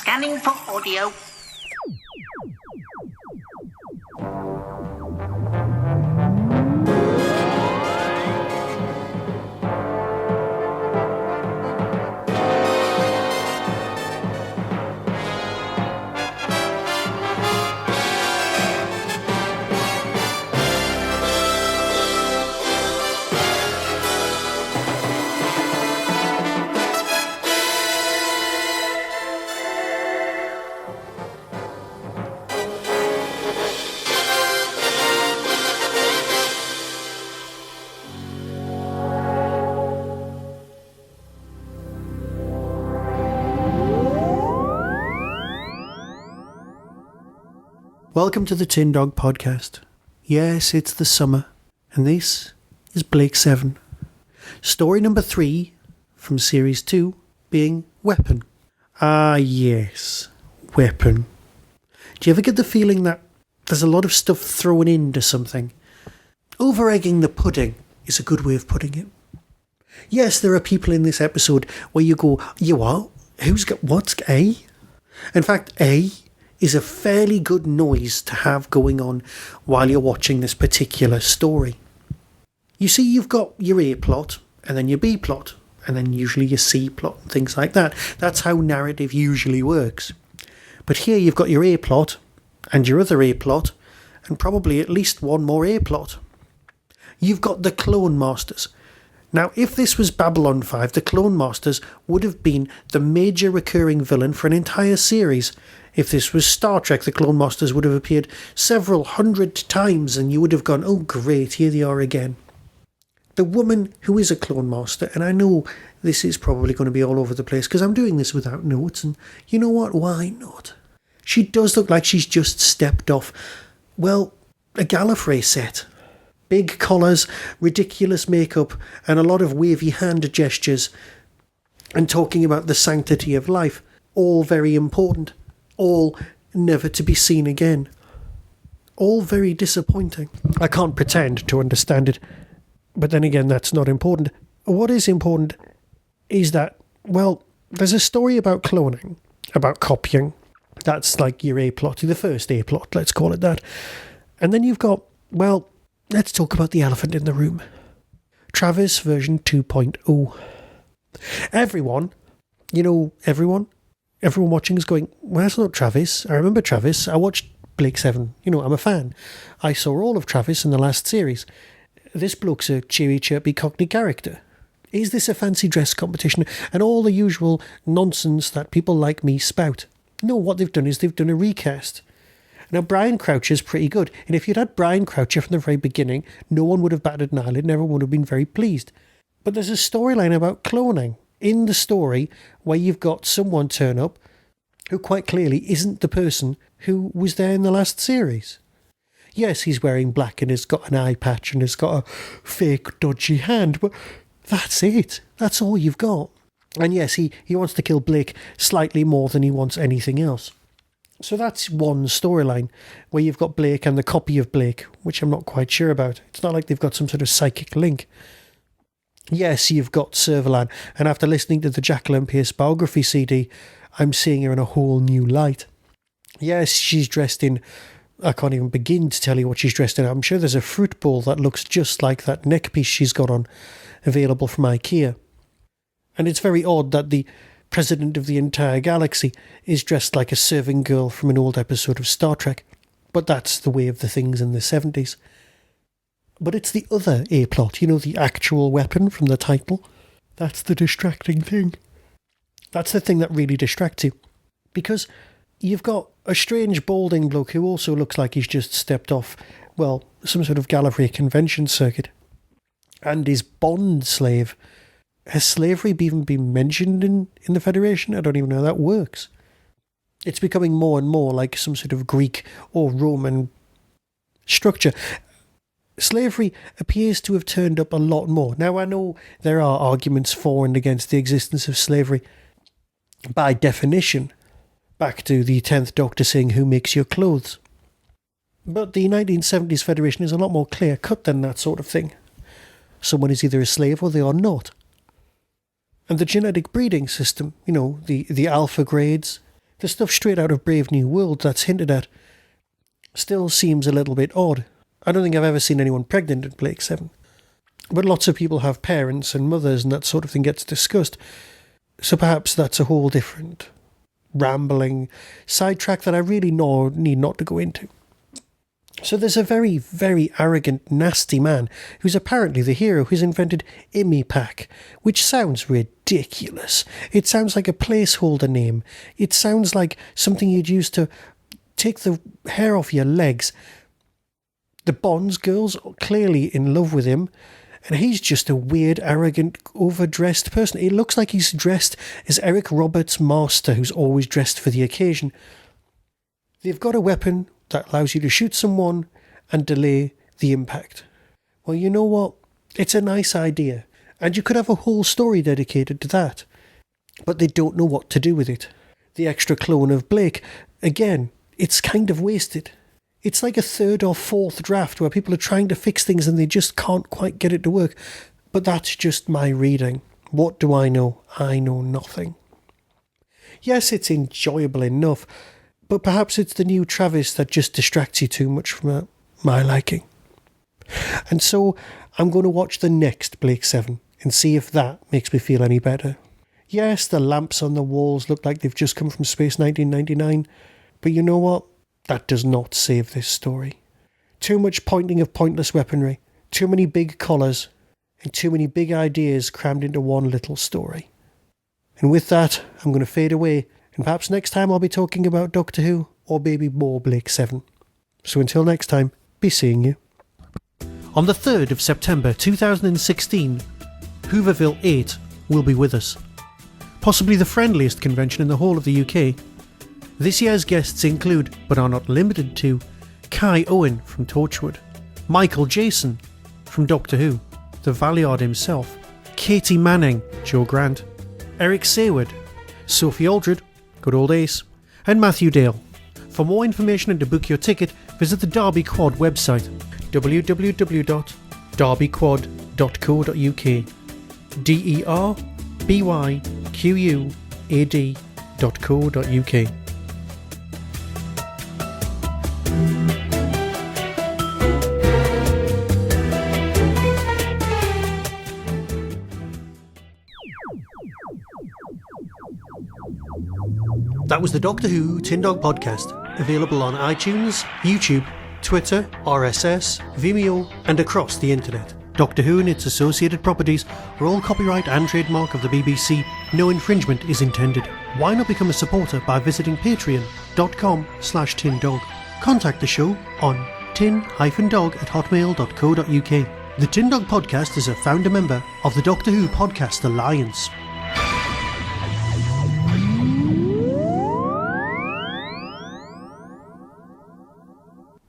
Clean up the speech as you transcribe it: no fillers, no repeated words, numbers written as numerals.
Scanning for audio. Welcome to the Tin Dog Podcast. Yes, it's the summer, and this is Blake 7. Story number 3 from Series 2 being Weapon. Ah, yes, Weapon. Do you ever get the feeling that there's a lot of stuff thrown into something? Over-egging the pudding is a good way of putting it. Yes, there are people in this episode where you go, you what? Who's got what's A? In fact, A is a fairly good noise to have going on while you're watching this particular story. You see, you've got your A plot, and then your B plot, and then usually your C plot, and things like that. That's how narrative usually works. But here you've got your A plot, and your other A plot, and probably at least one more A plot. You've got the Clone Masters. Now, if this was Babylon 5, the Clone Masters would have been the major recurring villain for an entire series. If this was Star Trek, the Clone Masters would have appeared several hundred times and you would have gone, oh great, here they are again. The woman who is a Clone Master, and I know this is probably going to be all over the place because I'm doing this without notes, and you know what, why not? She does look like she's just stepped off, well, a Gallifrey set. Big collars, ridiculous makeup, and a lot of wavy hand gestures, and talking about the sanctity of life. All very important. All never to be seen again. All very disappointing. I can't pretend to understand it, but then again, that's not important. What is important is that, well, there's a story about cloning, about copying. That's like your A plot, the first A plot, let's call it that. And then you've got, well, let's talk about the elephant in the room. Travis version 2.0. Everyone watching is going, well, that's not Travis. I remember Travis. I watched Blake 7. I'm a fan. I saw all of Travis in the last series. This bloke's a cheery, chirpy Cockney character. Is this a fancy dress competition? And all the usual nonsense that people like me spout. No, what they've done is they've done a recast. Now, Brian Croucher's pretty good. And if you'd had Brian Croucher from the very beginning, no one would have batted an eyelid and everyone would have been very pleased. But there's a storyline about cloning in the story where you've got someone turn up who quite clearly isn't the person who was there in the last series. Yes, he's wearing black and has got an eye patch and has got a fake dodgy hand, but that's it. That's all you've got. And yes, he wants to kill Blake slightly more than he wants anything else. So that's one storyline where you've got Blake and the copy of Blake, which I'm not quite sure about. It's not like they've got some sort of psychic link. Yes, you've got Servalan, and after listening to the Jacqueline Pierce biography CD, I'm seeing her in a whole new light. Yes, she's dressed in, I can't even begin to tell you what she's dressed in. I'm sure there's a fruit bowl that looks just like that neck piece she's got on, available from IKEA. And it's very odd that the president of the entire galaxy is dressed like a serving girl from an old episode of Star Trek. But that's the way of the things in the 70s. But it's the other A-plot, the actual weapon from the title. That's the distracting thing. That's the thing that really distracts you. Because you've got a strange balding bloke who also looks like he's just stepped off, well, some sort of Gallifrey convention circuit. And his bond slave. Has slavery even been mentioned in the Federation? I don't even know how that works. It's becoming more and more like some sort of Greek or Roman structure. Slavery appears to have turned up a lot more. Now, I know there are arguments for and against the existence of slavery. By definition, back to the 10th Doctor saying, who makes your clothes? But the 1970s Federation is a lot more clear-cut than that sort of thing. Someone is either a slave or they are not. And the genetic breeding system, the alpha grades, The stuff straight out of Brave New World that's hinted at still seems a little bit odd. I don't think I've ever seen anyone pregnant in Blake 7. But lots of people have parents and mothers and that sort of thing gets discussed. So perhaps that's a whole different rambling sidetrack that I really need not to go into. So there's a very, very arrogant, nasty man who's apparently the hero who's invented IMIPAK, which sounds ridiculous. It sounds like a placeholder name. It sounds like something you'd use to take the hair off your legs. The Bonds girls are clearly in love with him, and he's just a weird, arrogant, overdressed person. It looks like he's dressed as Eric Roberts' master, who's always dressed for the occasion. They've got a weapon that allows you to shoot someone and delay the impact. Well, you know what? It's a nice idea, and you could have a whole story dedicated to that. But they don't know what to do with it. The extra clone of Blake, again, it's kind of wasted. It's like a third or fourth draft where people are trying to fix things and they just can't quite get it to work. But that's just my reading. What do I know? I know nothing. Yes, it's enjoyable enough, but perhaps it's the new Travis that just distracts you too much from my liking. And so I'm going to watch the next Blake 7 and see if that makes me feel any better. Yes, the lamps on the walls look like they've just come from Space 1999, but you know what? That does not save this story. Too much pointing of pointless weaponry, too many big collars, and too many big ideas crammed into one little story. And with that, I'm going to fade away, and perhaps next time I'll be talking about Doctor Who, or maybe more Blake 7. So until next time, be seeing you. On the 3rd of September 2016, Hooverville 8 will be with us. Possibly the friendliest convention in the whole of the UK. This year's guests include, but are not limited to, Kai Owen from Torchwood, Michael Jason from Doctor Who, the Valeyard himself, Katie Manning, Joe Grant, Eric Sayward, Sophie Aldred, good old Ace, and Matthew Dale. For more information and to book your ticket, visit the Derby Quad website, www.derbyquad.co.uk, derbyquad.co.uk. That was the Doctor Who Tin Dog Podcast, available on iTunes, YouTube, Twitter, RSS, Vimeo, and across the internet. Doctor Who and its associated properties are all copyright and trademark of the BBC. No infringement is intended. Why not become a supporter by visiting patreon.com/tindog. Contact the show on tin-dog@hotmail.co.uk. The Tin Dog Podcast is a founder member of the Doctor Who Podcast Alliance.